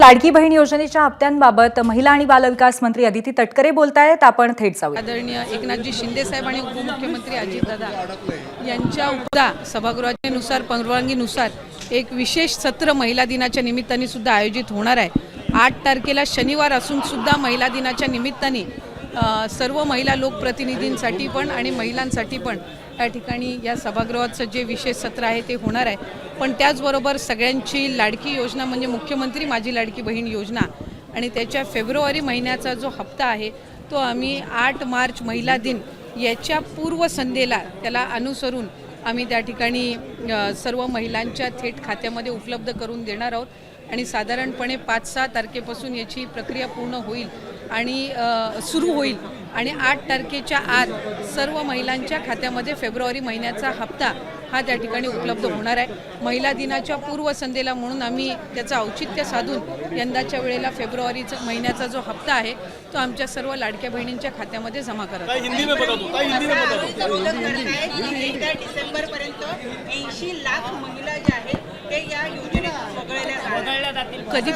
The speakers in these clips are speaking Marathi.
लाडकी बहीण योजनेच्या हप्त्यांबाबत महिला आणि बालविकास मंत्री अदिती तटकरे बोलतायत। आपण थेट जाऊया। आदरणीय एकनाथजी शिंदे साहेब आणि उपमुख्यमंत्री अजितदादा यांच्या उद्या सभागृहानुसार परवानगीनुसार एक विशेष सत्र महिला दिनाच्या निमित्ताने सुद्धा आयोजित होणार आहे। 8 तारखेला शनिवार असून सुद्धा महिला दिनाच्या निमित्ताने सर्व महिला लोकप्रतिनिधींसाठी पण आणि महिलांसाठी पण या ठिकाणी या सभागृहाचं जे विशेष सत्र आहे ते होणार आहे। पण त्याचबरोबर सगळ्यांची लाडकी योजना म्हणजे मुख्यमंत्री माझी लाडकी बहीण योजना आणि त्याच्या फेब्रुवारी महिन्याचा जो हप्ता आहे तो आम्ही 8 मार्च महिला दिन याच्या पूर्वसंध्येला त्याला अनुसरून आम्ही त्या ठिकाणी सर्व महिलांच्या थेट खात्यामध्ये उपलब्ध करून देणार आहोत आणि साधारणपणे 5-6 तारखेपासून याची प्रक्रिया पूर्ण होईल आणि सुरू होईल आणि 8 तारखेच्या आत सर्व महिलांच्या खात्यामध्ये फेब्रुवारी महिन्याचा हप्ता हा त्या ठिकाणी उपलब्ध होणार आहे। महिला दिनाच्या पूर्वसंध्येला म्हणून आम्ही त्याचं औचित्य साधून यंदाच्या वेळेला फेब्रुवारीचा महिन्याचा जो हप्ता आहे तो आमच्या सर्व लाडक्या बहिणींच्या खात्यामध्ये जमा करत आहोत। डिसेंबरपर्यंत 80 लाख महिला ज्या आहेत ते या योजनेत वगळल्या जातील। कधी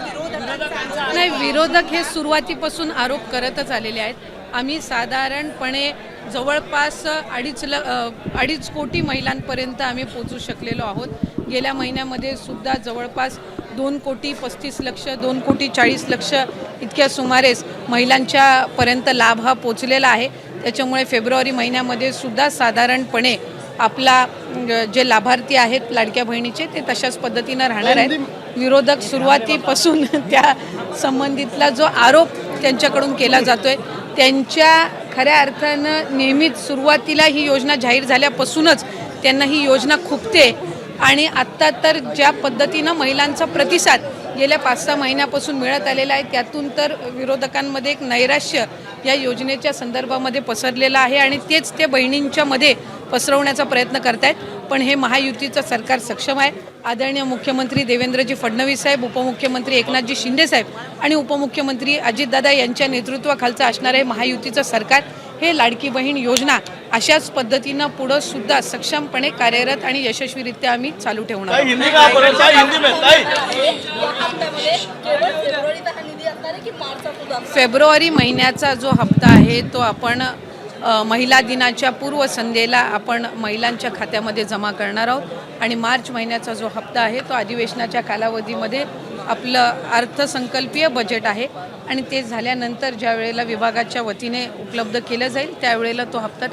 नाही, विरोधक हे सुरुवातीपासून आरोप करतच आलेले आहेत। आम्ही साधारणपणे जवळपास 2.5 कोटी महिलांपर्यंत आम्ही पोहोचू शकलेलो आहोत। गेल्या महिन्यामध्ये सुद्धा जवळपास 2,35,00,000 2,40,00,000 इतक्या सुमारेस महिलांच्या पर्यंत लाभ हा पोचलेला आहे। त्याच्यामुळे फेब्रुवारी महिन्यामध्ये सुद्धा साधारणपणे आपला जे लाभार्थी आहेत लाडक्या बहिणीचे ते तशाच पद्धतीनं राहणार आहेत। विरोधक सुरुवातीपासून त्या संबंधितला जो आरोप त्यांच्याकडून केला जातोय त्यांच्या खऱ्या अर्थानं नेहमीच सुरुवातीला ही योजना जाहीर झाल्यापासूनच त्यांना ही योजना खुपते आणि आत्ता तर ज्या पद्धतीनं महिलांचा प्रतिसाद गेल्या 5-6 महिन्यापासून मिळत आलेला आहे त्यातून तर विरोधकांमध्ये एक नैराश्य या योजनेच्या संदर्भामध्ये पसरलेलं आहे आणि तेच ते बहिणींच्या मध्ये पसरवण्याचा प्रयत्न करतायत। पण हे महायुतीचं सरकार सक्षम आहे। आदरणीय मुख्यमंत्री देवेंद्रजी फडणवीस साहेब, उपमुख्यमंत्री एकनाथजी शिंदे साहेब आणि उपमुख्यमंत्री अजितदादा यांच्या नेतृत्वाखालचं असणारे महायुतीचं सरकार हे लाडकी बहीण योजना अशाच पद्धतीनं पुढं सुद्धा सक्षमपणे कार्यरत आणि यशस्वीरित्या आम्ही चालू ठेवणार आहोत। फेब्रुवारी महिन्याचा जो हप्ता आहे तो आपण महिला दिनाच्या पूर्वसंध्येला आपण महिलांच्या खात्यामध्ये जमा करणार आहोत आणि मार्च महिन्याचा जो हप्ता आहे तो अधिवेशनाच्या कालावधीमध्ये आपलं अर्थसंकल्पीय बजेट आहे आणि ते झाल्यानंतर ज्या वेळेला विभागाच्या वतीने उपलब्ध केलं जाईल त्यावेळेला तो हप्ता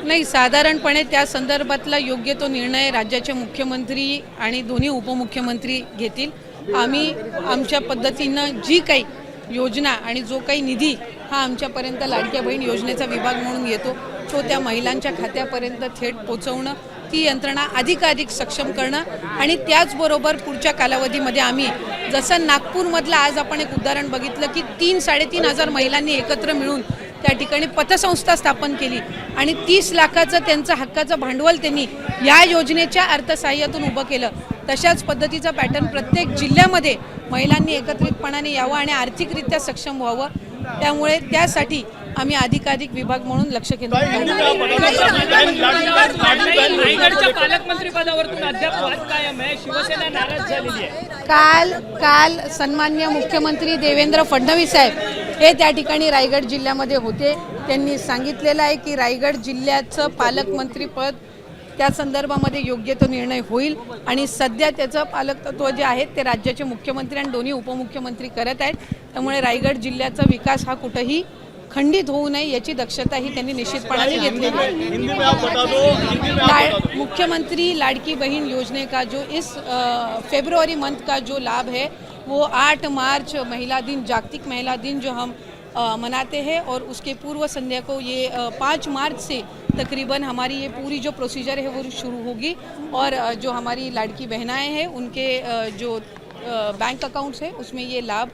नाही, साधारणपणे त्या संदर्भातला योग्य तो निर्णय राज्याचे मुख्यमंत्री आणि दोन्ही उपमुख्यमंत्री घेतील। आम्ही आमच्या पद्धतीनं जी काही योजना आणि जो काही निधी हा आमच्यापर्यंत लाडक्या बहीण योजनेचा विभाग म्हणून येतो तो त्या महिलांच्या खात्यापर्यंत थेट पोचवणं, ती यंत्रणा अधिकाधिक सक्षम करणं आणि त्याचबरोबर पुढच्या कालावधीमध्ये आम्ही जसं नागपूरमधलं आज आपण एक उदाहरण बघितलं की 3-3.5 हजार महिलांनी एकत्र मिळून त्या ठिकाणी पतसंस्था स्थापन केली आणि 30 लाखाचं त्यांचं हक्काचं भांडवल त्यांनी या योजनेच्या अर्थसहाय्यातून उभं केलं। तशाच पद्धतीचा पॅटर्न प्रत्येक जिल्ह्यामध्ये महिलांनी एकत्रितपणाने यावं आणि आर्थिकरित्या सक्षम व्हावं, त्यामुळे त्यासाठी आम्ही अधिकाधिक विभाग म्हणून लक्ष केंद्रित काल सन्माननीय मुख्यमंत्री देवेंद्र फडणवीस साहेब हे त्या ठिकाणी रायगड जिल्ह्यामध्ये होते। त्यांनी सांगितलेलं आहे की रायगड जिल्ह्याचं पालकमंत्रीपद त्या संदर्भामध्ये योग्य तो निर्णय होईल आणि सध्या त्याचं पालकत्व जे आहे ते राज्याचे मुख्यमंत्री आणि दोन्ही उपमुख्यमंत्री करत आहेत। त्यामुळे रायगड जिल्ह्याचा विकास हा कुठेही खंडित होऊ नये याची दक्षता ही त्यांनी निश्चितपणाने घेतलेली आहे। मुख्यमंत्री लाडकी बहन योजना का जो इस फेब्रुवरी मंथ का जो लाभ है वो 8 मार्च महिला दिन, जागतिक महिला दिन जो हम मनाते हैं और उसके पूर्व संध्या को ये 5 मार्च से तकरीबन हमारी ये पूरी जो प्रोसीजर है वो शुरू होगी और जो हमारी लाड़की बहनाएं हैं उनके जो बैंक अकाउंट्स है उसमें ये लाभ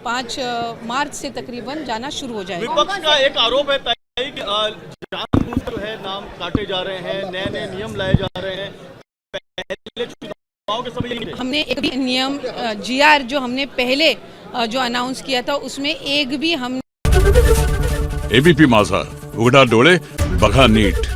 5 मार्च से तकरीबन जाना शुरू हो जाएगा। विपक्ष का एक आरोप है कि जानबूझ जो है नाम काटे जा रहे हैं, नए नियम लाए जा रहे हैं। पहले चुनाव के समय हमने एक भी नियम GR जो हमने पहले जो अनाउंस किया था उसमें एक भी हम एबीपी माझा, उघडा डोळे बघा नीट.